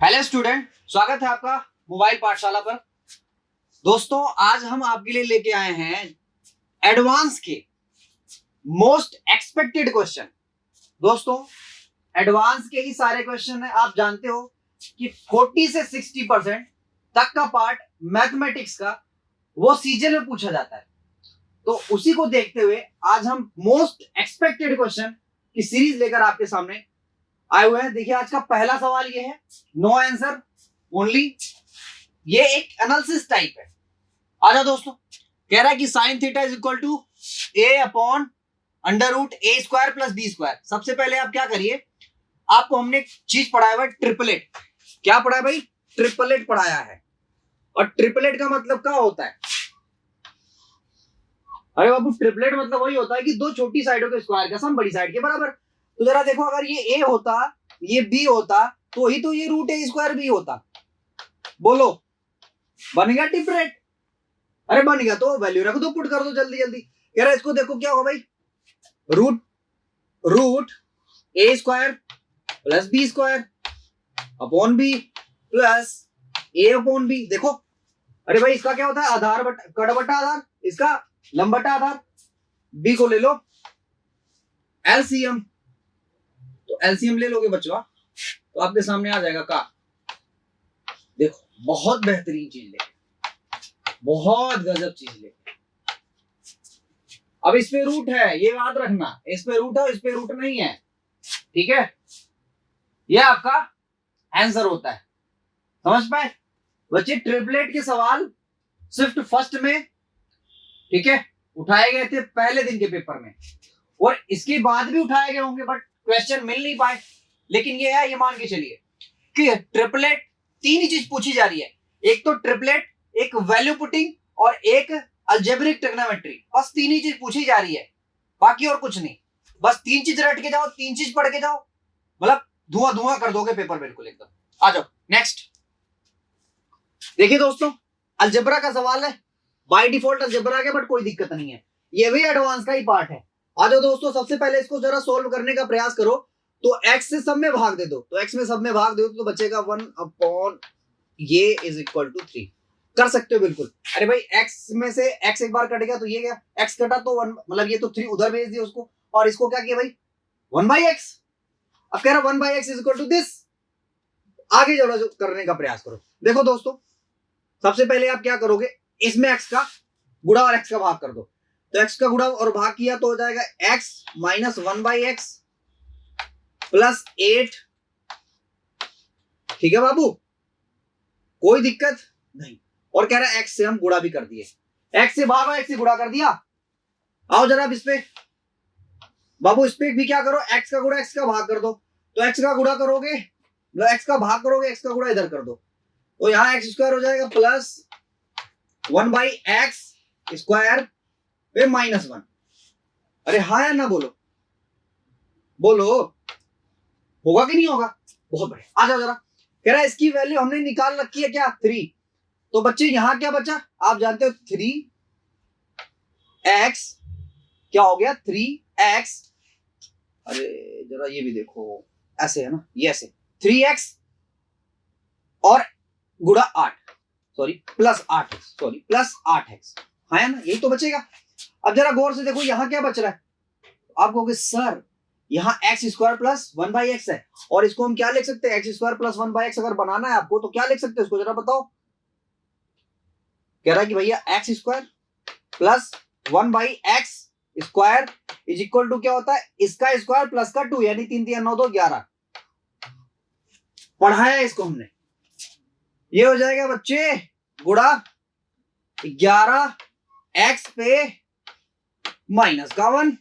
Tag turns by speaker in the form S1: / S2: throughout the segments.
S1: Hello student, स्वागत है आपका मोबाइल पाठशाला पर। दोस्तों, आज हम आपके लिए लेके आए हैं एडवांस के मोस्ट एक्सपेक्टेड क्वेश्चन। दोस्तों, एडवांस के ही सारे क्वेश्चन है। आप जानते हो कि 40 से 60% तक का पार्ट मैथमेटिक्स का वो सीजन में पूछा जाता है। तो उसी को देखते हुए आज हम मोस्ट एक्सपेक्टेड क्वेश्चन की सीरीज लेकर आपके सामने आए हुए हैं। देखिए, आज का पहला सवाल ये है, नो आंसर ओनली। ये एक एनालिसिस टाइप है। आजा दोस्तों, कह रहा है कि sine theta is equal to A upon under root A square plus B square. सबसे पहले आप क्या करिए, आपको हमने एक चीज पढ़ाया हुआ, ट्रिपलेट। क्या पढ़ाया भाई? ट्रिपलेट पढ़ाया है। और ट्रिपलेट का मतलब क्या होता है? अरे बाबू, ट्रिपलेट मतलब वही होता है कि दो छोटी साइडों के स्क्वायर का सम बड़ी साइड के बराबर। तो जरा देखो, अगर ये ए होता, ये बी होता, तो ही तो ये रूट ए स्क्वायर बी होता। बोलो, बन गया ट्रिपलेट? अरे बन गया तो वैल्यू रख दो, पुट कर दो जल्दी जल्दी। कह रहा है इसको देखो, क्या होगा भाई? Root A square plus B square upon b plus a upon b. देखो, अरे भाई इसका क्या होता है? आधार बटा कड़ बटा आधार, इसका लंब बटा आधार। बी को ले लो एलसीएम, तो एलसीएम ले लोगे बच्चों तो आपके सामने आ जाएगा का। देखो, बहुत बेहतरीन चीज लेके, बहुत गजब चीज लेके। अब इस पे रूट है, ये याद रखना, इस पे रूट है, इस पे रूट नहीं है। ठीक है, ये आपका आंसर होता है। समझ पाए बच्चे? ट्रिपलेट के सवाल सिर्फ फर्स्ट में, ठीक है, उठाए गए थे पहले दिन के पेपर में, और इसके बाद भी उठाए गए होंगे, बट क्वेश्चन मिल नहीं पाए। लेकिन ये है, ये मान के चलिए कि ट्रिपलेट तीन ही चीज पूछी जा रही है। एक तो ट्रिपलेट, एक वैल्यू पुटिंग और एक अलजेब्रिक ट्रिग्नोमेट्री। बस तीन ही चीज पूछी जा रही है, बाकी और कुछ नहीं। बस तीन चीज रट के जाओ, तीन चीज पढ़ के जाओ, मतलब धुआं धुआं कर दोगे पेपर बिल्कुल एकदम। आ जाओ नेक्स्ट। देखिए दोस्तों, अलजेब्रा का सवाल है। बाय डिफॉल्ट अलजेब्रा है, बट कोई दिक्कत नहीं है, ये भी एडवांस का ही पार्ट है। आ जाओ दोस्तों, सबसे पहले इसको जरा सोल्व करने का प्रयास करो। तो x से सब में भाग दे दो, तो x में सब में भाग दो तो बचेगा 1 अपॉन ये इज इक्वल टू 3। कर सकते हो बिल्कुल। अरे भाई, x में से x एक बार कट गया तो ये क्या, x कटा तो 1, मतलब ये तो 3 उधर भेज दिया उसको, और इसको क्या किया भाई? 1/x। अब कह रहा 1/x is equal to this. आगे जोड़ा जो करने का प्रयास करो। देखो दोस्तों, सबसे पहले आप क्या करोगे, इसमें x का गुणा और x का भाग कर दो। तो x का गुणा और भाग किया तो हो जाएगा x माइनस 1/x प्लस 8। ठीक है बाबू, कोई दिक्कत नहीं। और कह रहा है x से हम गुणा भी कर दिए, x से भाग और x से गुणा कर दिया। आओ जरा इस पे बाबू, इस पे भी क्या करो, x का गुणा x का भाग कर दो। तो x का गुणा करोगे, मतलब x का भाग करोगे, x का गुणा इधर कर दो, तो यहां x स्क्वायर हो जाएगा प्लस 1/x स्क्वायर पे माइनस 1। अरे हाँ या ना बोलो, बोलो, होगा कि नहीं होगा? बहुत बढ़िया। आ जाओ जरा। कह रहा है इसकी वैल्यू हमने निकाल रखी है क्या, 3। तो बच्चे यहां क्या बचा, आप जानते हो 3x क्या हो गया, 3x। अरे जरा ये भी देखो, ऐसे है ना, ये ऐसे 3x और गुणा 8, sorry plus 8x, sorry plus 8x, हाँ है ना, यही तो बचेगा। अब जरा गौर से देखो, यहां क्या बच रहा है। आप कहोगे सर यहां एक्स स्क्वायर प्लस 1/x है, और इसको हम क्या लिख सकते हैं, एक्स स्क्वायर प्लस 1/x अगर बनाना है आपको तो क्या लिख सकते हैं, इसको जरा बताओ। कह रहा है कि भैया x square plus 1/x square is equal to क्या होता है, इसका स्क्वायर प्लस का 2, यानी 3 3 9 2 11। पढ़ाया इसको हमने, ये हो जाएगा बच्चे गुणा 11x पे माइनस का 1,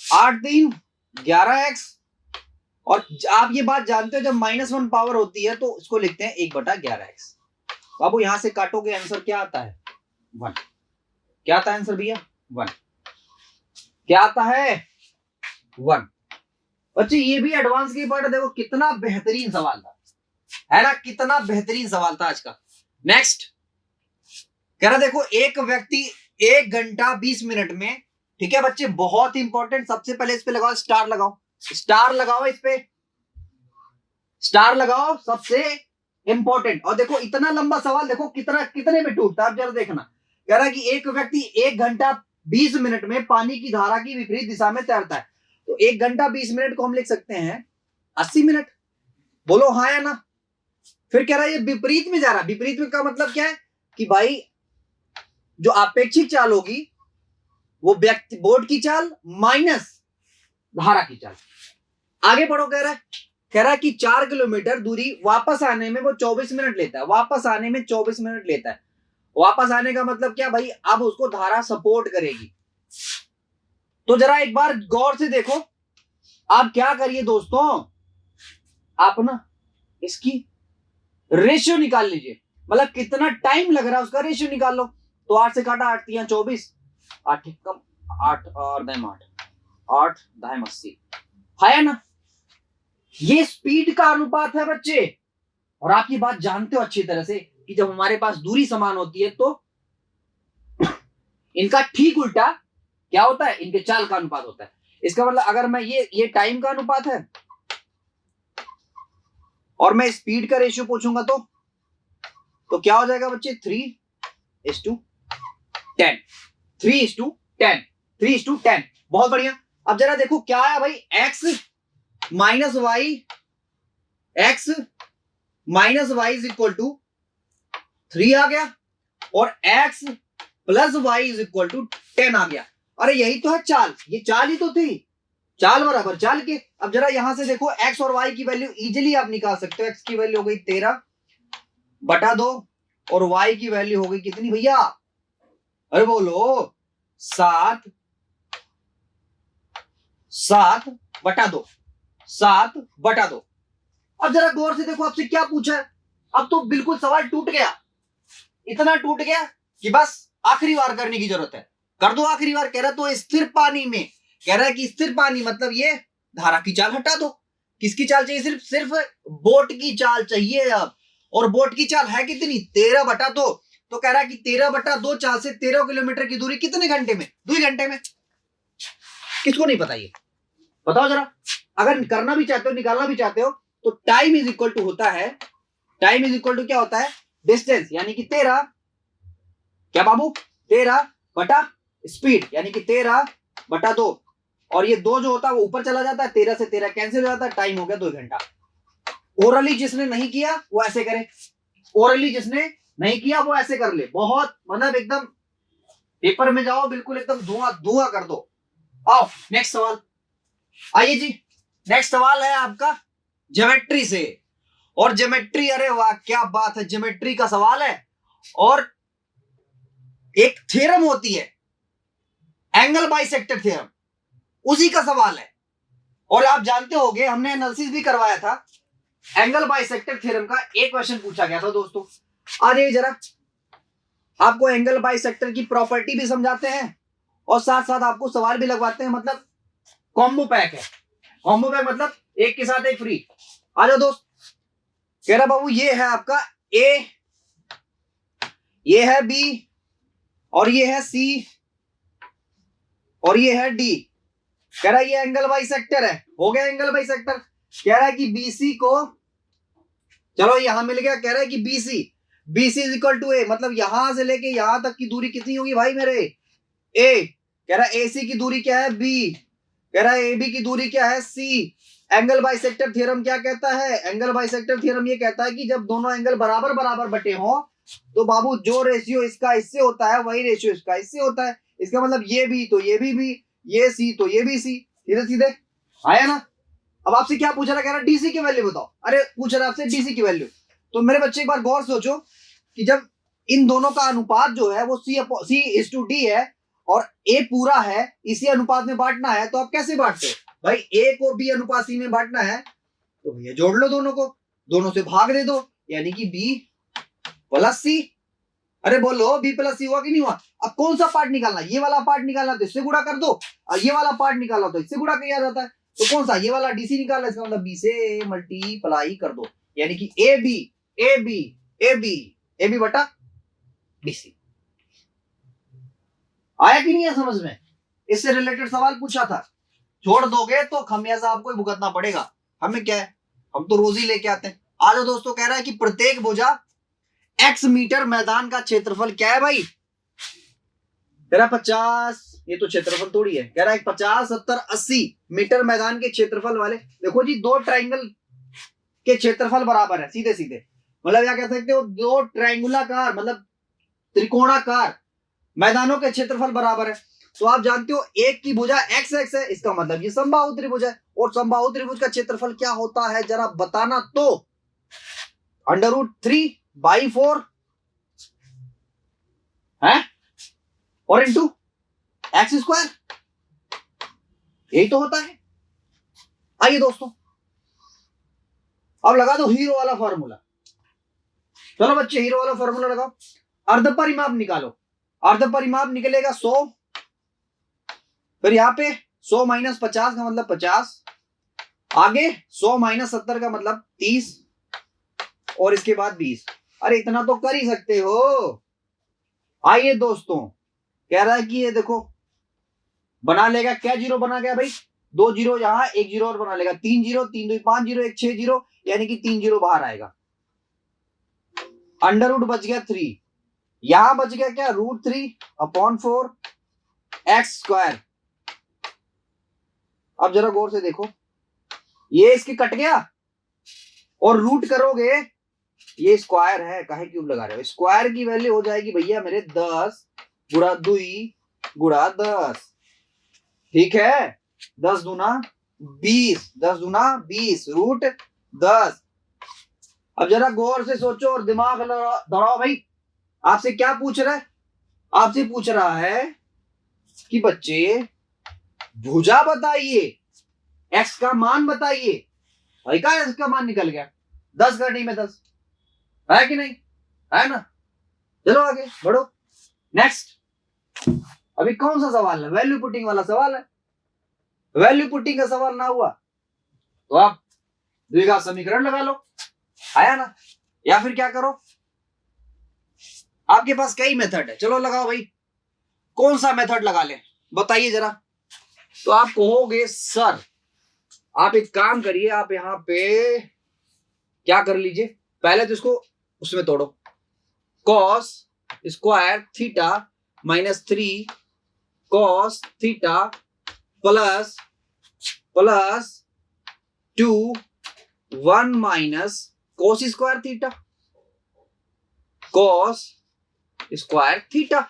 S1: 8 3 11x। और आप ये बात जानते हो, जब -1 पावर होती है तो इसको लिखते हैं 1/11x। बाबू यहां से काटोगे, आंसर क्या आता है, 1। क्या आता है आंसर भैया, 1। क्या आता है, 1। बच्चे ये भी एडवांस की पार्ट, देखो कितना बेहतरीन सवाल था, है ना, कितना बेहतरीन सवाल था आज का। नेक्स्ट कह रहा देखो, एक व्यक्ति 1 घंटा 20 मिनट में, ठीक है बच्चे, बहुत इंपॉर्टेंट, सबसे पहले इस पे लगाओ स्टार, लगाओ स्टार, लगाओ इस पे स्टार लगाओ, सबसे इंपॉर्टेंट। और देखो इतना लंबा सवाल, देखो कितने में टूटता है, आप जरा देखना। कह रहा है कि एक व्यक्ति 1 घंटा 20 मिनट में पानी की धारा की विपरीत दिशा में तैरता है। तो 1 घंटा 20 मिनट को हम लिख सकते हैं 80 मिनट। बोलो हाँ या ना। फिर कह रहा है ये विपरीत में जा रहा है। विपरीत में का मतलब क्या है कि भाई जो आपेक्षिक चाल होगी वो व्यक्ति बोट की चाल माइनस धारा की चाल। आगे बढ़ो। कह रहा है कि 4 किलोमीटर दूरी वापस आने में वो 24 मिनट लेता है। वापस आने में 24 मिनट लेता है। वापस आने का मतलब क्या भाई, अब उसको धारा सपोर्ट करेगी। तो जरा एक बार गौर से देखो। आप क्या करिए दोस्तों, आप ना इसकी रेशियो निकाल लीजिए, मतलब कितना टाइम लग रहा है उसका रेशियो निकाल लो। तो 8 से काटा 8 3 24, 8 कम 8 और 8 8 दाएं 80 है ना। ये स्पीड का अनुपात है बच्चे। और आप ये बात जानते हो अच्छी तरह से कि जब हमारे पास दूरी समान होती है तो इनका ठीक उल्टा क्या होता है, इनके चाल का अनुपात होता है। इसका मतलब अगर मैं ये टाइम का अनुपात है और मैं स्पीड का रेशियो पूछूंगा तो क्या हो जाएगा बच्चे, 3:10। 3:10 3:10। बहुत बढ़िया। अब जरा देखो क्या है भाई, x minus y is equal to 3 आ गया और x plus y is equal to 10 आ गया। अरे यही तो है चाल, ये चाल ही तो थी, चाल बराबर चाल के। अब जरा यहां से देखो x और y की वैल्यू इजीली आप निकाल सकते हो। x की वैल्यू हो गई 13/2 और y की वैल्यू हो गई कितनी भैया, अरे बोलो 7/2। 7/2। अब जरा गौर से देखो आपसे क्या पूछा है। अब तो बिल्कुल सवाल टूट गया, इतना टूट गया कि बस आखिरी बार करने की जरूरत है। कर दो आखिरी बार। कह रहा तो स्थिर पानी में, कह रहा है कि स्थिर पानी मतलब ये धारा की चाल हटा दो। किसकी चाल चाहिए, सिर्फ बोट की चाल चाहिए अब। और बोट की चाल है कितनी, 13/2। तो कह रहा है कि 13/2 चाल से 13 किलोमीटर की दूरी कितने घंटे में, 2 घंटे में। किसको नहीं पता ये, बताओ जरा। अगर करना भी चाहते हो, निकालना भी चाहते हो तो टाइम इज इक्वल टू होता है, टाइम इज इक्वल टू क्या होता है, डिस्टेंस यानी कि 13, क्या बाबू 13 स्पीड यानी कि 13/2। और ये 2 जो होता है वो ऊपर चला जाता है, 13 से 13 कैंसिल हो जाता है, टाइम हो गया 2 घंटा। ओरली जिसने नहीं किया वो ऐसे करे, ओरली जिसने नहीं किया वो ऐसे कर ले। बहुत मतलब एकदम पेपर में जाओ बिल्कुल एकदम धुआं धुआं कर दो। आओ नेक्स्ट सवाल। आइए जी, नेक्स्ट सवाल है आपका ज्योमेट्री से। और ज्योमेट्री, अरे वाह क्या बात है, ज्योमेट्री का सवाल है। और एक थ्योरम होती है एंगल बाइसेक्टर थ्योरम, उसी का सवाल है। और आप जानते होंगे हमने एनालिसिस भी करवाया था एंगल बाइसेक्टर थ्योरम का। एक क्वेश्चन पूछा गया था दोस्तों। आ जाइए जरा, आपको एंगल बाइसेक्टर की प्रॉपर्टी भी समझाते हैं और साथ साथ आपको सवाल भी लगवाते हैं। मतलब कॉम्बो पैक है। कॉम्बो पैक मतलब एक के साथ एक फ्री। आ जाओ दोस्त। कह रहा बाबू ये है आपका ए, ये है बी और ये है सी और ये है डी। कह रहा है ये एंगल बाइसेक्टर है। हो गया एंगल बाइसेक्टर। कह रहा है कि बीसी को, चलो यहां मिल गया। कह रहा है कि बीसी इज इक्वल टू ए, मतलब यहां से लेके यहां तक की दूरी कितनी होगी भाई मेरे, ए। कह रहा है एसी की दूरी क्या है, बी। कह रहा है एबी की दूरी क्या है, सी। एंगल बाइसेक्टर थ्योरम क्या कहता है, एंगल बाइसेक्टर थ्योरम ये कहता है कि जब दोनों एंगल बराबर बराबर बटे हो तो बाबू जो रेशियो इसका इससे होता है वही रेशियो इसका इससे होता है। इसका मतलब ये बी तो ये भी बी, ये सी तो ये भी सी। सीधे सीधे आया ना। अब आपसे क्या पूछ रहा, कह रहा डीसी की वैल्यू बताओ। अरे पूछ रहा आपसे डीसी की वैल्यू। तो मेरे बच्चे एक बार गौर सोचो कि जब इन दोनों का अनुपात जो है वो C/D है और ए पूरा है, इसी अनुपात में बांटना है, तो आप कैसे बांटते हो भाई, ए को बी अनुपात सी में बांटना है तो भैया जोड़ लो दोनों को, दोनों से भाग दे दो, यानी कि बी प्लस सी। अरे बोलो बी प्लस सी हुआ कि नहीं हुआ। अब कौन सा पार्ट निकालना, ये वाला पार्ट निकालना तो इससे गुणा कर दो, और ये वाला पार्ट निकालना तो इससे गुणा किया जाता है। तो कौन सा, ये वाला डीसी निकालना, इसका मतलब बी से मल्टीप्लाई कर दो, यानी कि ए बी बटा डीसी। आया कि नहीं है समझ में। इससे रिलेटेड सवाल पूछा था। छोड़ दोगे तो खमियाजा आपको भुगतना पड़ेगा। हमें क्या है, हम तो रोज ही लेके आते हैं। आ जाओ दोस्तों, कह रहा है कि प्रत्येक भुजा x मीटर मैदान का क्षेत्रफल क्या है भाई? कह रहा 50, ये तो क्षेत्रफल थोड़ी है, कह रहा है 50, 70, 80 मीटर मैदान के क्षेत्रफल वाले। देखो जी, दो ट्राइंगल के क्षेत्रफल बराबर है सीधे सीधे, मतलब क्या कह सकते हो, दो ट्राइंगुलाकार मतलब त्रिकोणाकार मैदानों के क्षेत्रफल बराबर है। तो आप जानते हो एक की भुजा एक्स एक्स है, इसका मतलब ये समबाहु त्रिभुज है। और समबाहु त्रिभुज का क्षेत्रफल क्या होता है जरा बताना तो, √3/4 है और इंटू x², यही तो होता है। आइए दोस्तों, अब लगा दो हीरो वाला फॉर्मूला। चलो बच्चे, हीरो वाला फॉर्मूला लगाओ। अर्ध परिमाप निकालो, अर्ध परिमाप निकलेगा 100, फिर यहां पे 100 माइनस 50 का मतलब 50, आगे 100 माइनस 70 का मतलब 30, और इसके बाद 20। अरे इतना तो कर ही सकते हो। आइए दोस्तों, कह रहा है कि ये देखो बना लेगा, क्या जीरो बना गया भाई, 2 जीरो यहां, 1 जीरो और बना लेगा, 3 जीरो, 3 2 5 जीरो, 1 6 जीरो, यानी कि 3 जीरो बाहर आएगा। अंडर रूट बच गया 3, यहां बच गया क्या, √3/4 x²। अब जरा गौर से देखो, ये इसके कट गया और रूट करोगे, ये स्क्वायर है, काहे क्यूब लगा रहे हो, स्क्वायर की वैल्यू हो जाएगी भैया मेरे 10 गुणा 2 गुणा 10, ठीक है, 10 दूना 20, 10 दूना 20 √10। अब जरा गौर से सोचो और दिमाग दौड़ाओ भाई। आपसे क्या पूछ रहा है, आपसे पूछ रहा है कि बच्चे भुजा बताइए, एक्स का मान बताइए। भाई का एक्स का मान निकल गया, 10 करने में 10 है कि नहीं, है ना। चलो आगे बढ़ो, नेक्स्ट। अभी कौन सा सवाल है, वैल्यू पुटिंग वाला सवाल है। वैल्यू पुटिंग का सवाल ना हुआ तो आप द्विघात समीकरण लगा लो, आया ना। या फिर क्या करो, आपके पास कई मेथड है, चलो लगाओ भाई, कौन सा मेथड लगा ले बताइए जरा। तो आप कहोगे सर आप एक काम करिए, आप यहां पे क्या कर लीजिए, पहले तो इसको उसमें तोड़ो, cos square theta -3 cos theta plus 2 1 minus cos square theta, cos square theta,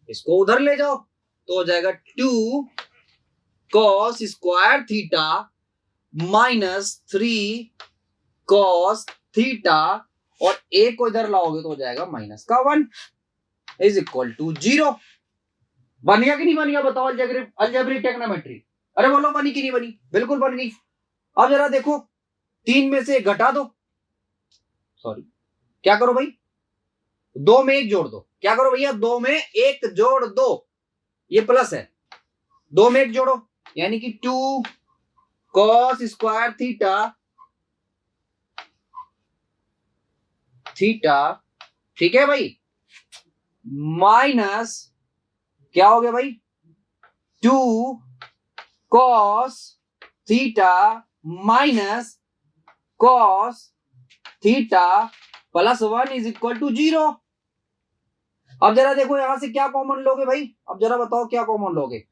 S1: इसको उधर ले जाओ तो हो जाएगा 2 cos square theta -3 cos theta, और a को इधर लाओगे तो हो जाएगा -1 इज इक्वल टू 0। बन गया कि नहीं बन गया बताओ, अलजेब्रिक ट्रिग्नोमेट्री। अरे बोलो बनी कि नहीं बनी, बिल्कुल बन गई। अब जरा देखो, 3 में से घटा दो, सॉरी क्या करो भाई, 2 में 1 जोड़ दो, क्या करो भैया 2 में 1 जोड़ दो, ये प्लस है, 2 में 1 जोड़ो यानी कि 2 cos स्क्वायर थीटा ठीक है भाई, माइनस क्या हो गया भाई 2 cos theta minus cos theta plus 1 is equal to 0। अब जरा देखो यहां से क्या कॉमन लोगे भाई, अब जरा बताओ क्या कॉमन लोगे,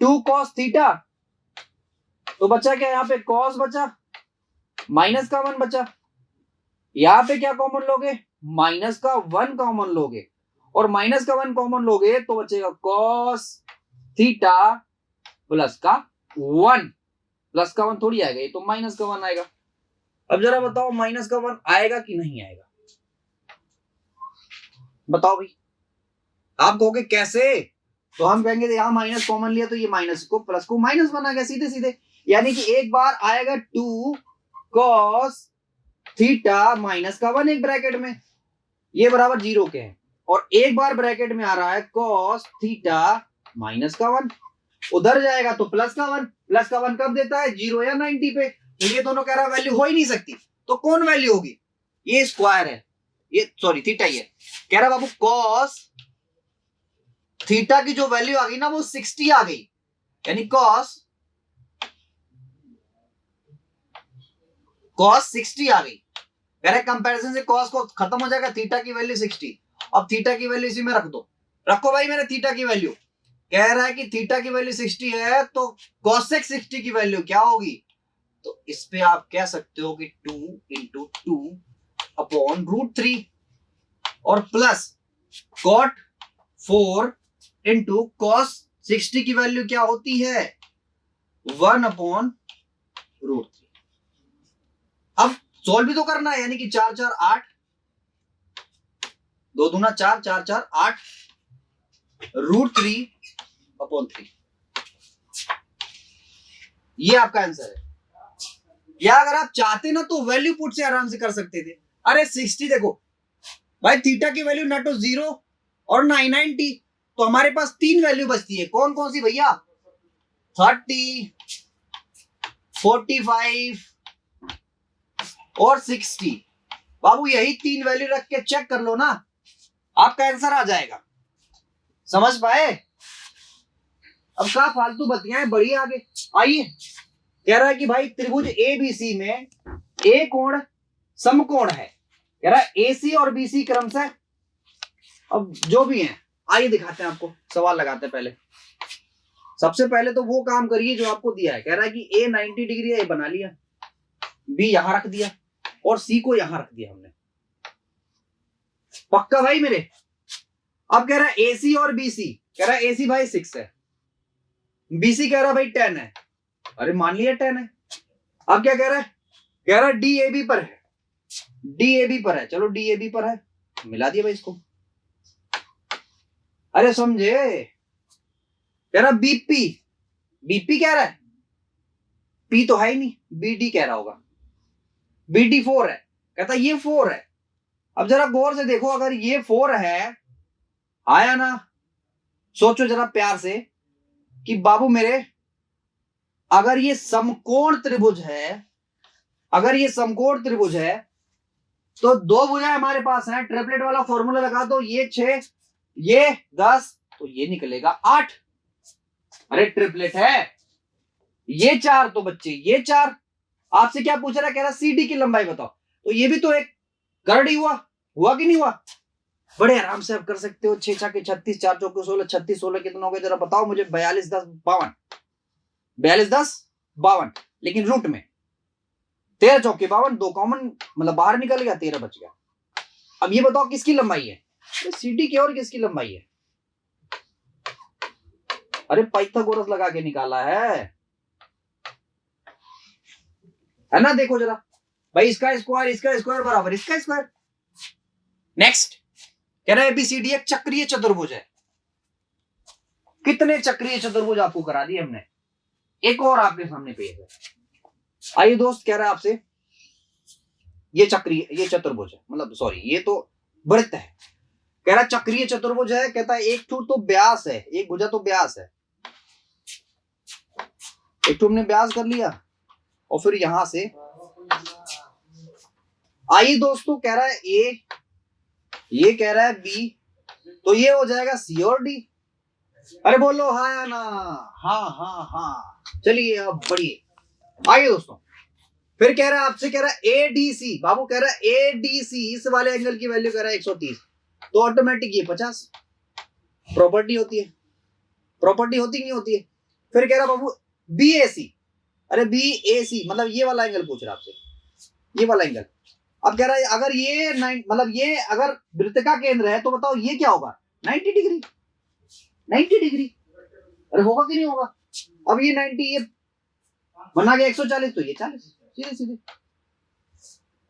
S1: 2 cos थीटा तो बचा क्या, यहां पे cos बचा, माइनस का 1 बचा, यहां पे क्या कॉमन लोगे, माइनस का 1 कॉमन लोगे, और माइनस का 1 कॉमन लोगे तो बचेगा cos थीटा प्लस का 1, प्लस का 1 थोड़ी आएगा, ये तो माइनस का 1 आएगा। अब जरा बताओ माइनस का 1 आएगा कि नहीं आएगा, बताओ भाई। आप कहोगे कैसे, तो हम कहेंगे यहां माइनस कॉमन लिया तो ये माइनस को प्लस को माइनस बना गया सीधे सीधे, यानी कि एक बार आएगा 2 cos थीटा माइनस का 1 एक ब्रैकेट में, ये बराबर 0 के है, और एक बार ब्रैकेट में आ रहा है cos थीटा माइनस का 1, उधर जाएगा तो प्लस का 1, प्लस का 1 कब देता है 0 या 90 पे, तो ये दोनों कह रहा है वैल्यू हो ही नहीं सकती, तो कौन वैल्यू होगी, ये स्क्वायर है, ये सॉरी थीटा ही है, कह रहा बाबू cos थीटा की जो वैल्यू आ गई ना वो 60 आ गई, यानी cos 60 आ गई, कह रहे कंपैरिजन से कॉस को खत्म हो जाएगा, थीटा की वैल्यू 60। अब थीटा की वैल्यू इसी में रख दो, रखो भाई मैंने थीटा की वैल्यू। कह रहा है कि थीटा की वैल्यू 60 है तो कॉसेक 60 की वैल्यू क्या होगी, तो इस पे आप कह सकते हो कि 2 इंटू 2 अपॉन √3 और प्लस कॉट 4 इंटू कॉस 60 की वैल्यू क्या होती है 1 अपॉन √3। अब सोल्व भी तो करना है, यानी कि 4 4 8, 2 दूना 4, 4 4 8 √3 अपॉन 3। ये आपका आंसर है। या अगर आप चाहते ना तो वैल्यू पुट से आराम से कर सकते थे। अरे 60 देखो भाई, थीटा की वैल्यू ना तो 0 और ना 90, तो हमारे पास 3 वैल्यू बचती है। कौन कौन सी भैया, 30, 45 और 60। बाबू यही 3 वैल्यू रख के चेक कर लो ना, आपका आंसर आ जाएगा। समझ पाए? अब क्या फालतू बतियां बढ़िए आगे आइए। कह रहा है कि भाई त्रिभुज एबीसी में ए कोण समकोण है। कह रहा है एसी और बीसी क्रमशः, अब जो भी है आइए दिखाते हैं आपको, सवाल लगाते हैं। पहले सबसे पहले तो वो काम करिए जो आपको दिया है। कह रहा है कि ए 90 डिग्री है, ए बना लिया, बी यहां रख दिया और सी को यहां रख दिया हमने। पक्का भाई मेरे? अब कह रहा है एसी और बीसी, कह रहा है एसी भाई 6 है, बीसी कह रहा है भाई 10 है। अरे मान लिया 10 है। अब क्या कह रहा है, कह रहा है डीएबी पर है, डीएबी पर है, चलो डीएबी पर है, मिला दिया भाई इसको। अरे समझे? कह रहा बीपी, बीपी कह रहा है, पी तो है ही नहीं, बीडी कह रहा होगा, बीडी 4 है, कहता ये 4 है। अब जरा गौर से देखो, अगर ये 4 है, आया ना? सोचो जरा प्यार से कि बाबू मेरे, अगर ये समकोण त्रिभुज है, अगर ये समकोण त्रिभुज है तो 2 भुजाएं हमारे पास हैं, ट्रिपलेट वाला फॉर्मूला लगा दो, ये 6 ये 10 तो ये निकलेगा 8। अरे ट्रिपलेट है, ये 4 तो बच्चे ये 4। आपसे क्या पूछ रहा है, कह रहा सीडी की लंबाई बताओ, तो ये भी तो एक कर्ण ही हुआ कि नहीं हुआ? बड़े आराम से आप कर सकते हो। 6 6 36, 4 चौके 16, 36 16 कितना हो गया जरा बताओ मुझे? 42 10 52, 42 10 52, लेकिन रूट में 13 चौके 52, 2 कॉमन मतलब बाहर निकल गया, 13 बच गया। अब ये बताओ किसकी लंबाई है, सीडी की और किसकी लंबाई है? अरे पाइथागोरस लगा के निकाला है ना? देखो जरा भाई, इसका स्क्वायर बराबर इसका स्क्वायर। नेक्स्ट कह रहा है एबीसीडी एक चक्रीय चतुर्भुज है। कितने चक्रीय चतुर्भुज आपको करा दिए हमने, एक और आपके सामने पेज है। आइए दोस्त, कह रहा है आपसे ये चतुर्भुज है, मतलब सॉरी ये तो वृत्त है। कह रहा चक्रीय चतुर्भुज है, कहता है एक ठूर तो व्यास है, एक भुजा तो व्यास है, एक ठूर हमने व्यास कर लिया और फिर यहां से आइए दोस्तों, कह रहा है ए, ये कह रहा है बी, तो ये हो जाएगा सी और डी। अरे बोलो हाँ या ना? हाँ हाँ हाँ, चलिए अब बढ़िए। आइए दोस्तों, फिर कह रहा है आपसे, कह रहा है एडीसी, बाबू कह रहा है एडीसी, इस वाले एंगल की वैल्यू कह रहा है 130, तो ऑटोमेटिक ये 50। प्रॉपर्टी होती है, प्रॉपर्टी होती नहीं होती है। फिर कह रहा बाबू बीएसी, अरे बीएसी मतलब ये वाला एंगल पूछ रहा है आपसे, ये वाला एंगल। अब कह रहा है अगर ये मतलब ये अगर वृत्त का केंद्र है तो बताओ ये क्या होगा, 90 डिग्री, 90 डिग्री। अरे होगा कि नहीं होगा? अब ये 90 ये बना गया 140, तो ये 40, सीधे सीधे।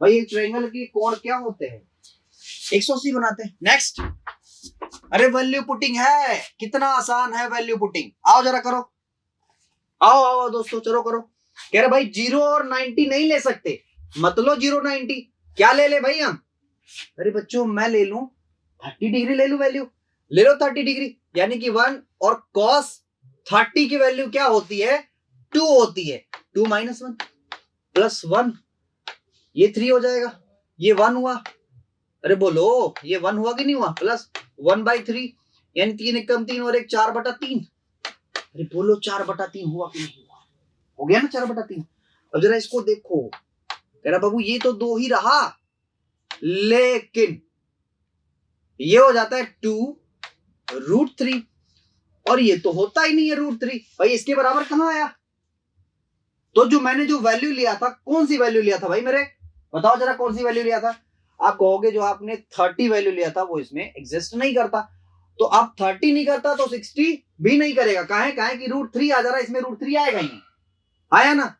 S1: भाई एक ट्रायंगल के कोण क्या होते हैं, 180 बनाते हैं। नेक्स्ट, अरे वैल्यू पुटिंग है, कितना आसान है वैल्यू पुटिंग, आओ जरा करो, आओ आओ दोस्तों चलो करो। कह रहे भाई 0 और 90 नहीं ले सकते, मतलब 0 90 क्या ले भाई हम? अरे बच्चों मैं ले लूं 30 डिग्री, ले लूं वैल्यू, ले लो 30 डिग्री, यानी कि 1 और cos 30 की वैल्यू क्या होती है, 2 होती है। 2 - 1 प्लस 1, ये 3 हो जाएगा, ये 1 हुआ। अरे बोलो ये 1 हुआ कि नहीं हुआ? प्लस 1/3, यानी 3 एकम 3 और 1 4/3। अरे बोलो 4/3 हुआ कि नहीं हुआ? हो गया ना 4/3। अब जरा इसको देखो, कह रहा बाबू ये तो 2 ही रहा, लेकिन ये हो जाता है 2√3 और ये तो होता ही नहीं है √3। भाई इसके बराबर कहां आया? तो जो मैंने जो वैल्यू लिया था, कौन सी वैल्यू लिया था भाई मेरे? बताओ जरा कौन सी वैल्यू लिया था? आप कहोगे जो आपने 30 वैल्यू लिया था वो इसमें एग्जिस्ट नहीं करता। तो अब 30 नहीं करता तो 60 भी नहीं करेगा। काहे कि √3 आ जा रहा है, इसमें √3 आएगा ही नहीं। आया ना?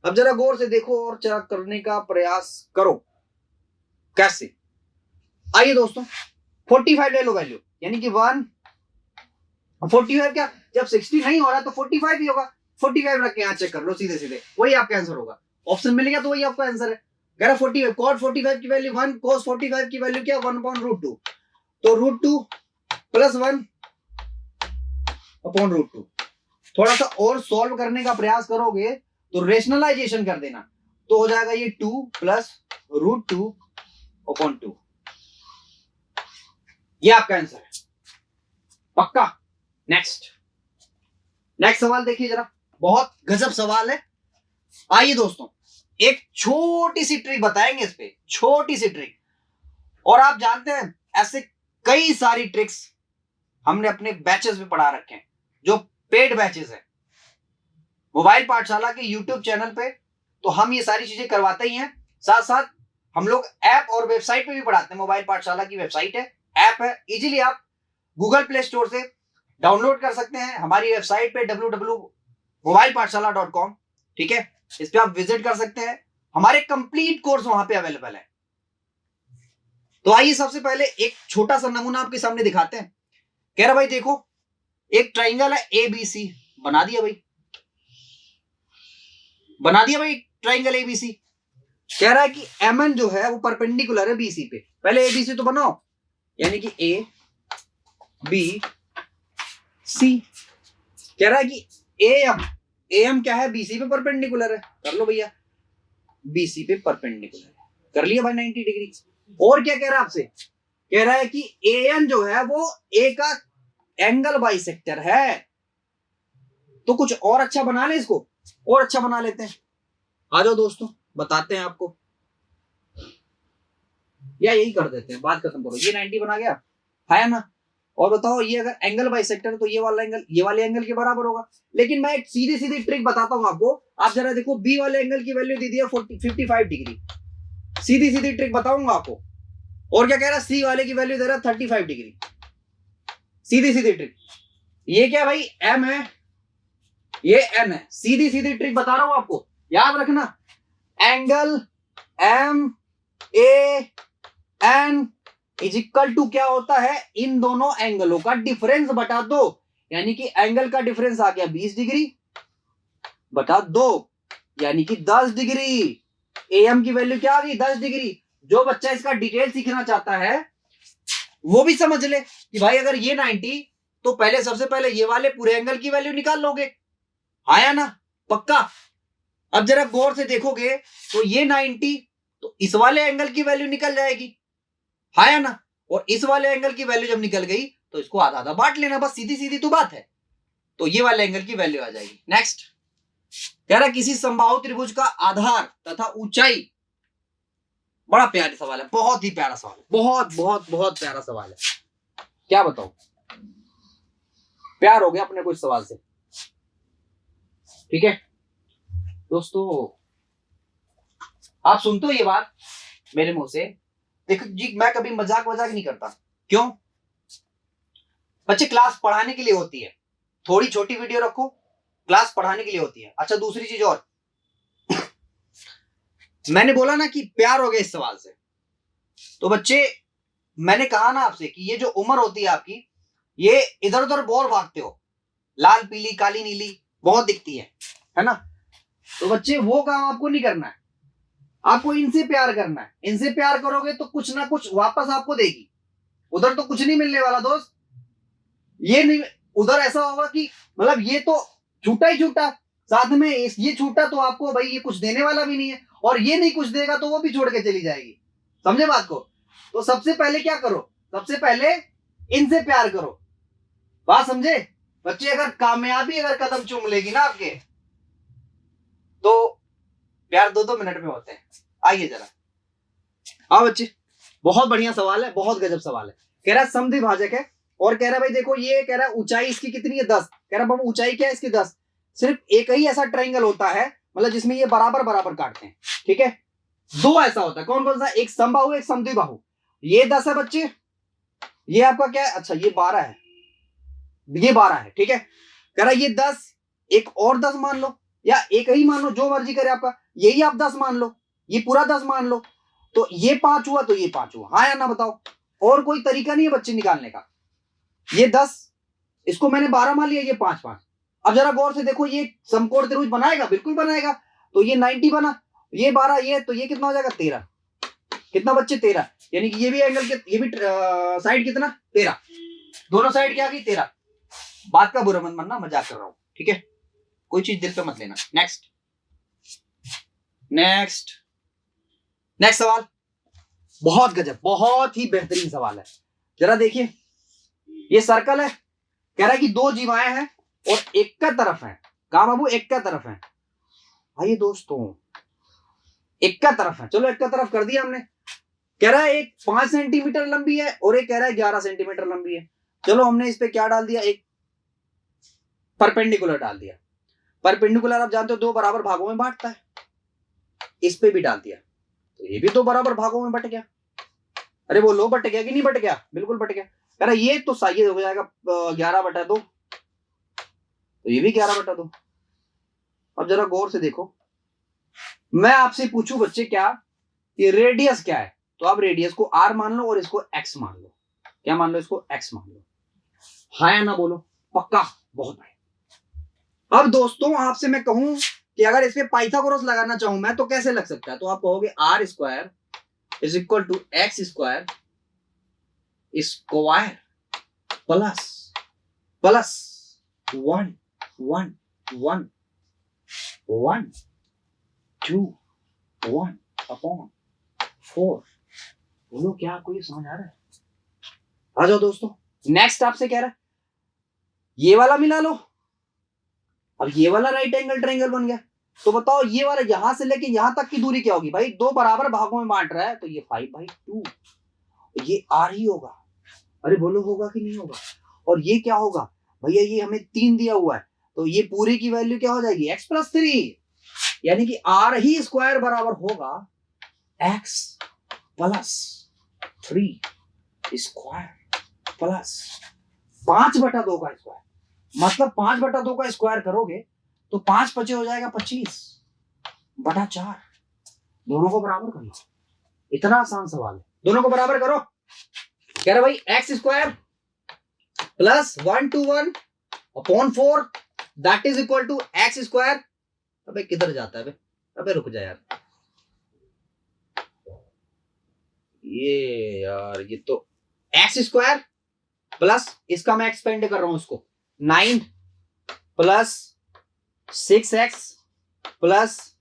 S1: अब जरा गौर से देखो और जरा करने का प्रयास करो। कैसे? आइए दोस्तों, 45 ले लो वैल्यू, यानी कि 45 क्या, जब 60 नहीं हो रहा तो 45 ही होगा। 45 रख के यहाँ चेक कर लो, सीधे सीधे वही आपका आंसर होगा। ऑप्शन मिल गया तो वही आपका आंसर है। कह रहा 45, cot 45 की वैल्यू 1, cos 45 की वैल्यू क्या, 1/√2। तो √2 + 1/√2। थोड़ा सा और सॉल्व करने का प्रयास करोगे तो रेशनलाइजेशन कर देना, तो हो जाएगा ये 2 + √2/2। ये आपका आंसर है पक्का। नेक्स्ट सवाल देखिए जरा, बहुत गजब सवाल है। आइए दोस्तों, एक छोटी सी ट्रिक बताएंगे इस पे, छोटी सी ट्रिक। और आप जानते हैं ऐसे कई सारी ट्रिक्स हमने अपने बैचेस में पढ़ा रखे हैं, जो पेड बैचेस है मोबाइल पाठशाला के यूट्यूब चैनल पे। तो हम ये सारी चीजें करवाते ही हैं, साथ साथ हम लोग ऐप और वेबसाइट पे भी पढ़ाते हैं। मोबाइल पाठशाला की वेबसाइट है, ऐप है, इजीली आप गूगल प्ले स्टोर से डाउनलोड कर सकते हैं। हमारी वेबसाइट पे www.mobilepathshala.com, ठीक है, इस पे आप विजिट कर सकते हैं। हमारे कंप्लीट कोर्स वहां पे अवेलेबल है। तो आइए सबसे पहले एक छोटा सा नमूना आपके सामने दिखाते हैं। कह रहा भाई देखो, एक ट्राइंगल है ABC, बना दिया भाई, ट्राइंगल ABC। कह रहा है कि MN जो है वो परपेंडिकुलर है BC पे। पहले ABC तो बनाओ, यानी कि ABC। कह रहा है कि AM क्या है, BC पे परपेंडिकुलर है। कर लो भैया, BC पे परपेंडिकुलर है, कर लिया भाई 90 डिग्री। और क्या कह रहा है आपसे? कह रहा है कि AN जो है वो A का एंगल बाइसेक्टर है। तो कुछ और अच्छा बना ले, इसको और अच्छा बना लेते हैं। आ जाओ दोस्तों, बताते हैं आपको, या यही कर देते हैं, बात खत्म करो। ये 90 बना गया है ना? और बताओ ये अगर एंगल बाइसेक्टर तो ये वाला एंगल ये वाले एंगल के बराबर होगा। लेकिन मैं एक सीधी सीधी ट्रिक बताता हूं आपको। आप जरा देखो, बी वाले एंगल की वैल्यू दे दिया 55 डिग्री। सीधी सीधी ट्रिक बताऊंगा आपको। और क्या कह रहा है, सी वाले की वैल्यू दे रहा 35 डिग्री। सीधी सीधी ट्रिक। ये क्या भाई, एम है, ये एन है। सीधी सीधी ट्रिक बता रहा हूं आपको, याद रखना। Angle M A N is equal to क्या होता है, इन दोनों एंगलों का डिफरेंस बटा 2। यानी कि एंगल का डिफरेंस आ गया 20 डिग्री बटा 2, यानी कि 10 डिग्री। AM की वैल्यू क्या आ गई, 10 डिग्री। जो बच्चा इसका डिटेल सीखना चाहता है वो भी समझ ले कि भाई अगर ये 90, तो पहले सबसे पहले ये वाले पूरे एंगल की वैल्यू निकाल लोगे। आया ना? पक्का। अब जरा गौर से देखोगे तो ये 90, तो इस वाले एंगल की वैल्यू निकल जाएगी। आया ना? और इस वाले एंगल की वैल्यू जब निकल गई तो इसको आधा आधा बांट लेना, बस सीधी सीधी तो बात है। तो ये वाले एंगल की वैल्यू आ जाएगी। नेक्स्ट कह रहा किसी समबाहु त्रिभुज का आधार तथा ऊंचाई। बड़ा प्यारा सवाल है, बहुत ही प्यारा सवाल है, बहुत बहुत बहुत प्यारा सवाल है। क्या बताओ, प्यार हो गया अपने को इस सवाल से। ठीक है दोस्तों, आप सुनते हो ये बात मेरे मुंह से। देखो जी, मैं कभी मजाक नहीं करता। क्यों? बच्चे क्लास पढ़ाने के लिए होती है, थोड़ी छोटी वीडियो रखो, क्लास पढ़ाने के लिए होती है। अच्छा दूसरी चीज और, मैंने बोला ना कि प्यार हो गया इस सवाल से। तो बच्चे, मैंने कहा ना आपसे कि ये जो उम्र होती है आपकी, ये इधर उधर बॉल भागते हो, लाल पीली काली नीली बहुत दिखती है ना? तो बच्चे वो काम आपको नहीं करना है, आपको इनसे प्यार करना है। इनसे प्यार करोगे तो कुछ ना कुछ वापस आपको देगी। उधर तो कुछ नहीं मिलने वाला दोस्त। ये नहीं, उधर ऐसा होगा कि मतलब ये तो छूटा ही छूटा, साथ में ये छूटा तो आपको भाई ये कुछ देने वाला भी नहीं है, और ये नहीं कुछ देगा तो वो भी छोड़ के चली जाएगी। समझे बात को? तो सबसे पहले क्या करो, सबसे पहले इनसे प्यार करो। बात समझे बच्चे? अगर कामयाबी अगर कदम चूम लेगी ना आपके, तो प्यार 2-2 मिनट में होते हैं। आइए जरा, हाँ बच्चे, बहुत बढ़िया सवाल है, बहुत गजब सवाल है। कह रहा है समद्विभाजक है और कह रहा है भाई देखो ये कह रहा है ऊंचाई इसकी कितनी है 10। कह रहा है बाबू ऊंचाई क्या है इसकी 10। सिर्फ एक ही ऐसा ट्रायंगल होता है मतलब जिसमें ये बराबर बराबर काटते हैं, ठीक है। दो ऐसा होता है, कौन कौन सा, एक समबाहु एक समद्विबाहु। ये 10 है बच्चे, ये आपका क्या है, अच्छा ये 12 है, ये 12 है, ठीक है। कह रहा है ये 10, एक और 10 मान लो या एक ही मान लो, जो मर्जी करे आपका, यही आप 10 मान लो, ये पूरा 10 मान लो, तो ये 5 हुआ तो ये 5 हुआ। हाँ या ना बताओ, और कोई तरीका नहीं है बच्चे निकालने का। ये 10, इसको मैंने 12 मान लिया, ये 5 5। अब जरा गौर से देखो, ये समकोण त्रिभुज बनाएगा, बिल्कुल बनाएगा। तो ये 90 बना, ये 12, ये तो ये कितना हो जाएगा 13। कितना बच्चे 13, यानी कि ये भी एंगल ये भी साइड कितना 13, दोनों साइड क्या की 13। बात का बुरा मत मानना, मजाक कर रहा हूं, ठीक है, कोई चीज दिल पे मत लेना। नेक्स्ट नेक्स्ट नेक्स्ट सवाल, बहुत गजब, बहुत ही बेहतरीन सवाल है। जरा देखिए, ये सर्कल है, कह रहा है कि दो जीवाएं हैं और एक का तरफ है। कहा बाबू एक का तरफ है। आइए दोस्तों, एक का तरफ है, चलो एक का तरफ कर दिया हमने। कह रहा है एक 5 सेंटीमीटर लंबी है और एक कह रहा है 11 सेंटीमीटर लंबी है। चलो हमने इस पे क्या डाल दिया, एक परपेंडिकुलर डाल दिया। परपेंडिकुलर आप जानते हो दो बराबर भागों में बांटता है, इस पे भी डाल दिया तो ये भी दो बराबर भागों में बट गया। अरे बोलो बट गया कि नहीं बट गया, बिल्कुल बट गया। कह रहा ये तो सही हो जाएगा 11/2, तो ये भी 11/2। अब जरा गौर से देखो, मैं आपसे पूछूं बच्चे क्या, ये रेडियस क्या है, तो आप रेडियस को r मान लो और इसको x मान लो। क्या मान लो, इसको x मान लो। हाँ या ना बोलो, पक्का, बहुत बढ़िया। अब दोस्तों आपसे मैं कहूं कि अगर इस पे पाइथागोरस लगाना चाहूं मैं तो कैसे लग सकता है, तो आप कहोगे r square is equal to x square square plus plus 1 1 1 1 2 1 upon 4। बोलो क्या आपको ये समझ आ रहा है? आ जाओ दोस्तों, नेक्स्ट आपसे कह रहा है ये वाला मिला लो। अब ये वाला राइट एंगल ट्रायंगल बन गया, तो बताओ ये वाला यहां से लेके यहां तक की दूरी क्या होगी भाई, दो बराबर भागों में बांट रहा है, तो ये 5/2, ये r ही होगा। अरे बोलो होगा कि नहीं होगा? और ये क्या होगा भैया, ये हमें 3 दिया हुआ है, तो ये पूरे की वैल्यू क्या हो जाएगी x+3, यानी कि r ही स्क्वायर बराबर होगा x प्लस 3 स्क्वायर प्लस 5/2 का स्क्वायर। मतलब 5/2 का स्क्वायर करोगे तो 5 5 हो जाएगा 25/4। दोनों को बराबर कर लो, इतना आसान सवाल है, दोनों को बराबर करो। कह रहे भाई x square plus 1 to 1 upon 4 that is equal to x square. अबे किधर जाता है, अबे रुक जा यार, ये यार ये तो एक्स स्क्वायर प्लस इसका मैं एक्सपेंड कर रहा हूं उसको 9 plus 6x plus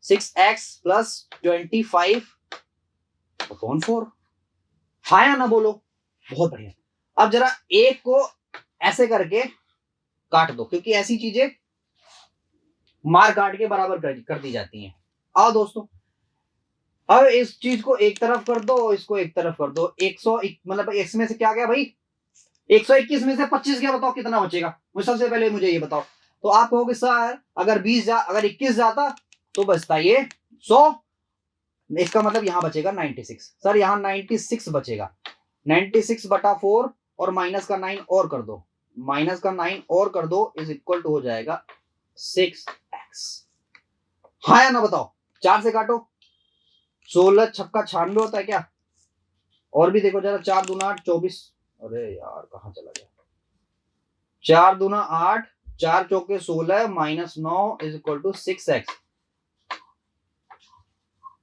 S1: 6x plus 25 upon 4। हाँ या ना बोलो, बहुत बढ़िया। अब जरा एक को ऐसे करके काट दो, क्योंकि ऐसी चीजें मार काट के बराबर कर दी जाती हैं। आओ दोस्तों, अब इस चीज को एक तरफ कर दो, इसको एक तरफ कर दो। 100 मतलब x में से क्या गया भाई, 121 में से 25 गया, बताओ कितना बचेगा। मुझे सबसे पहले मुझे ये बताओ। तो आप कहोगे सर अगर 21 जाता तो बचता ये 100, इसका मतलब यहां बचेगा 96। सर यहां 96 बचेगा, 96/4 और माइनस का 9 और कर दो, माइनस का 9 और कर दो इज इक्वल टू हो जाएगा 6x। हाँ या ना बताओ, 4 से काटो, 16 छक्का 96 होता है क्या? और भी देखो जरा, 4 दूना 8 24, अरे यार कहां चला गया, 4 दूना 8 4 चौके 16 minus 9 is equal to 6x।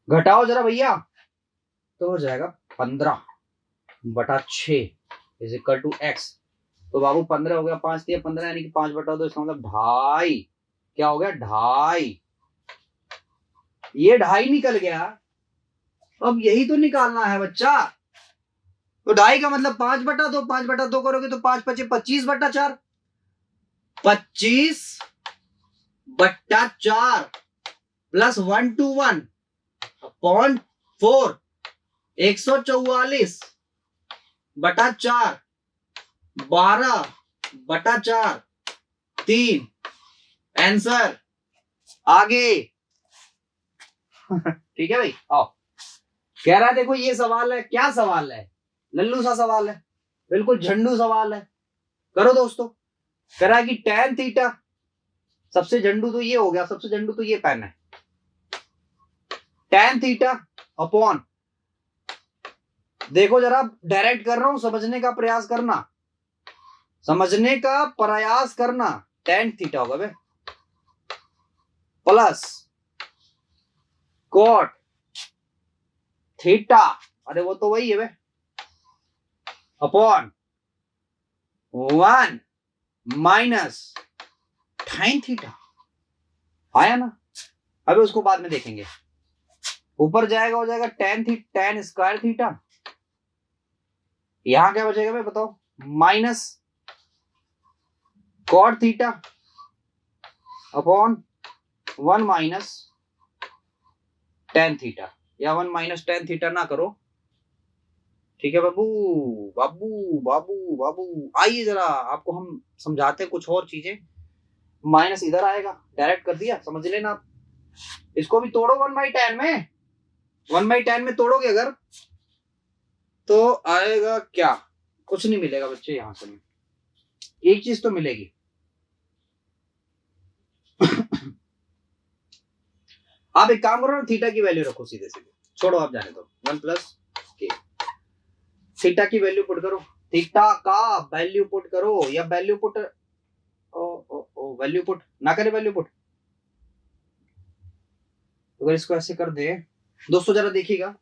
S1: घटाओ जरा भैया, तो हो जाएगा 15/6 इज इक्वल टू x। तो बाबू 15 हो गया, 5 दिया 15 यानी कि 5/2, इसका मतलब 2.5। क्या हो गया 2.5, ये 2.5 निकल गया। अब यही तो निकालना है बच्चा, तो 2.5 का मतलब 5/2, 5/2 करोगे तो 5 5 25/4, 25/4 प्लस 1 to 1 अपॉन 4 144/4, 12/4, 3। आंसर आगे। ठीक है भाई, आओ। कह रहा है देखो ये सवाल है, क्या सवाल है, लल्लू सा सवाल है, बिल्कुल झंडू सवाल है। करो दोस्तों। कह रहा है कि tan थीटा, सबसे झंडू तो ये हो गया, सबसे झंडू तो ये पेन है। tan थीटा अपॉन, देखो जरा डायरेक्ट कर रहा हूं, समझने का प्रयास करना, समझने का प्रयास करना। tan थीटा होगा बे प्लस cot थीटा, अरे वो तो वही है बे, अपॉन 1 माइनस tan थीटा। आया ना? अभी उसको बाद में देखेंगे। ऊपर जाएगा हो जाएगा tan स्क्वायर थीटा, यहां क्या बचेगा भाई बताओ, minus cot theta upon 1 minus tan theta, या 1 माइनस tan थीटा ना करो। ठीक है बाबू, बाबू बाबू बाबू, आइए जरा आपको हम समझाते हैं कुछ और चीजें। माइनस इधर आएगा, डायरेक्ट कर दिया, समझ लेना आप। इसको भी तोड़ो 1/tan में, 1/tan में तोड़ोगे अगर तो आएगा क्या, कुछ नहीं मिलेगा बच्चे यहां से। एक चीज तो मिलेगी आप एक काम करो ना, थीटा की वैल्यू रखो सीधे सीधे, छोड़ो आप जाने दो, 1 प्लस के। थीटा की वैल्यू पुट करो, थीटा का वैल्यू पुट करो, या वैल्यू पुट, वैल्यू पुट ना करे, वैल्यू पुट। अगर इसको ऐसे कर दे दोस्तों, जरा देखिएगा,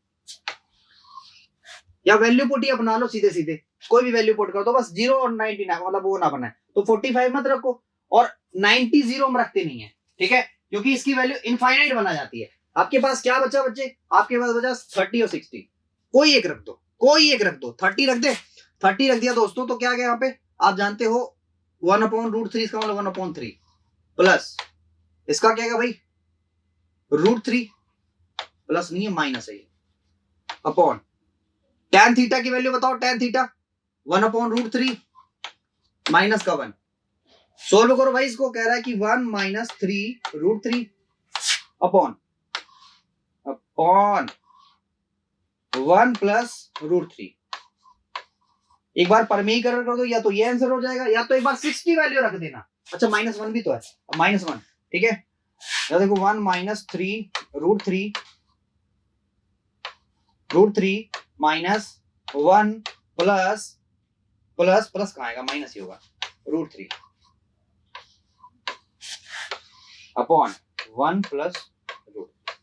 S1: या वैल्यू पुट ही अपना लो सीधे सीधे, कोई भी वैल्यू पुट कर दो, बस 0 और 99 मतलब वो ना बनाए, तो 45 मत रखो और 90 0 में रखते नहीं है, ठीक है, क्योंकि इसकी वैल्यू इनफाइनाइट बना जाती है। आपके पास क्या बचा बच्चे, आपके पास बचा 30 और 60, कोई एक रख दो, कोई एक रख दो, 30 रख दे, 30 रख दिया दोस्तों, तो क्या गया यहाँ पे, आप जानते हो 1/√3, इसका मतलब 1/3 प्लस इसका क्या है भाई, √3 प्लस नहीं है, माइनस है, अपॉन tan थीटा की वैल्यू बताओ, tan थीटा 1/√3 माइनस का 1। सोल्व करो भाई, इसको कह रहा है कि 1 माइनस 3√3 अपॉन 1 प्लस √3। एक बार परमीकरण कर दो, या तो ये आंसर हो जाएगा, या तो एक बार 60 वैल्यू रख देना। अच्छा -1 भी तो है, -1, ठीक है, या देखो 1 माइनस 3√3 माइनस 1 प्लस प्लस कहाँ आएगा, माइनस ही होगा, √3 अपॉन 1 प्लस √3।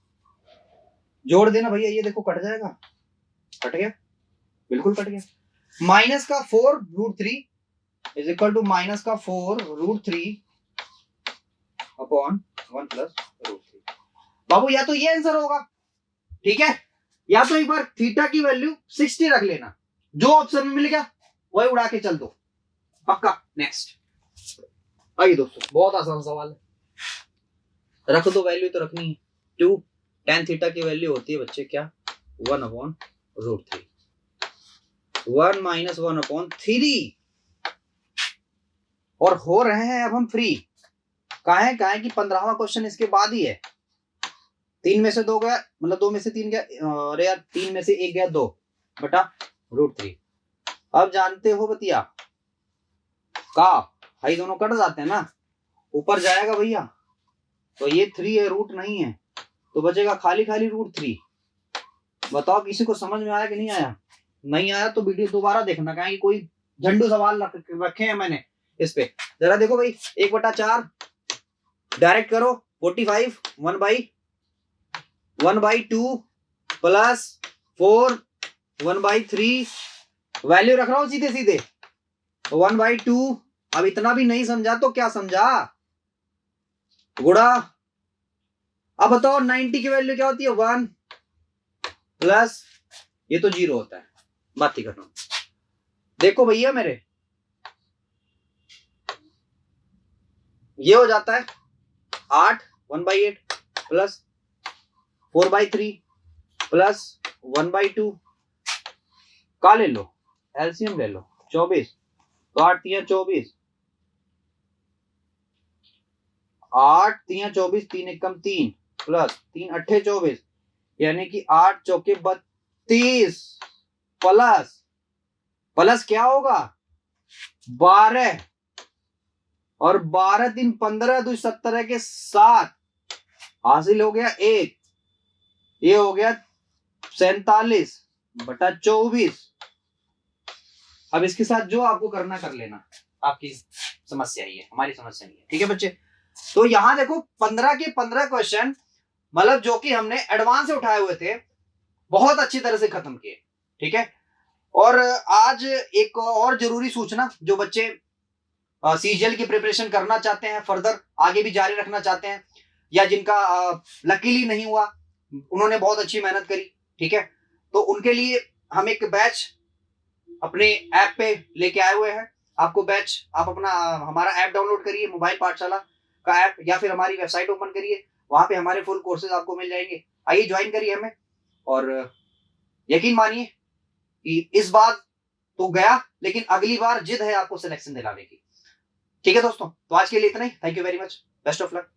S1: जोड़ देना भैया, ये देखो कट जाएगा, कट गया, बिल्कुल कट गया। माइनस का 4√3 इज इक्वल टू माइनस का 4√3 अपॉन 1 प्लस √3। बाबू या तो ये आंसर होगा, ठीक है, या तो एक बार थीटा की वैल्यू 60 रख लेना, जो ऑप्शन में मिल गया वही उड़ा के चल दो, पक्का। नेक्स्ट आइए दोस्तों, बहुत आसान सवाल है, रख दो वैल्यू तो रखनी है। 2 tan थीटा की वैल्यू होती है बच्चे क्या, 1/√3, 1 माइनस 1/3, और हो रहे हैं अब हम फ्री। कहा है कि 15वां क्वेश्चन इसके बाद ही है, 3 में से 2 गया, मतलब 2 में से 3 गया, अरे यार 3 में से 1 गया, 2 बटा √3। अब जानते हो बतिया का भाई, दोनों कट जाते हैं ना, ऊपर जाएगा भैया तो ये 3 है, रूट नहीं है, तो बचेगा खाली खाली √3। बताओ किसी को समझ में आया कि नहीं आया? नहीं आया तो वीडियो दोबारा देखना, कहेंगे कोई झंडू सवाल रखे हैं मैंने इस पे। जरा देखो भाई, 1/4 डायरेक्ट करो, 45 1/2 प्लस 4 1/3, वैल्यू रख रहा हूं सीधे सीधे, 1/2। अब इतना भी नहीं समझा तो क्या समझा, गुड़ा। अब बताओ 90 की वैल्यू क्या होती है, 1 प्लस ये तो 0 होता है, बात ही कर रहा हूं। देखो भैया मेरे, ये हो जाता है 8 1/8 प्लस 4/3 प्लस 1/2 का ले लो, एलसीएम ले लो 24, तो 8 3 24, 8 3 24, 3 एकम 3 प्लस 3 अट्ठे 24, यानी कि 8 चौके 32 प्लस प्लस क्या होगा 12 और 12 3 15 2 17 के 7 हासिल हो गया 1, ये हो गया 47/24। अब इसके साथ जो आपको करना कर लेना, आपकी समस्या ही है, हमारी समस्या नहीं है। ठीक है बच्चे, तो यहां देखो 15 के 15 क्वेश्चन मतलब जो कि हमने एडवांस से उठाए हुए थे, बहुत अच्छी तरह से खत्म किए। ठीक है, और आज एक और जरूरी सूचना, जो बच्चे सीजीएल की प्रिपरेशन करना चाहते हैं, फर्दर आगे भी जारी रखना चाहते हैं, या जिनका लकीली नहीं हुआ, उन्होंने बहुत अच्छी मेहनत करी, ठीक है, तो उनके लिए हम एक बैच अपने ऐप पे लेके आए हुए हैं। आपको बैच, आप अपना हमारा ऐप डाउनलोड करिए, मोबाइल पाठशाला का ऐप, या फिर हमारी वेबसाइट ओपन करिए, वहां पे हमारे फुल कोर्सेज आपको मिल जाएंगे। आइए ज्वाइन करिए हमें, और यकीन मानिए कि इस बार तो गया, लेकिन अगली बार जिद है आपको सिलेक्शन दिलाने की। ठीक है दोस्तों, तो आज के लिए इतना ही। Thank you very much, best of luck.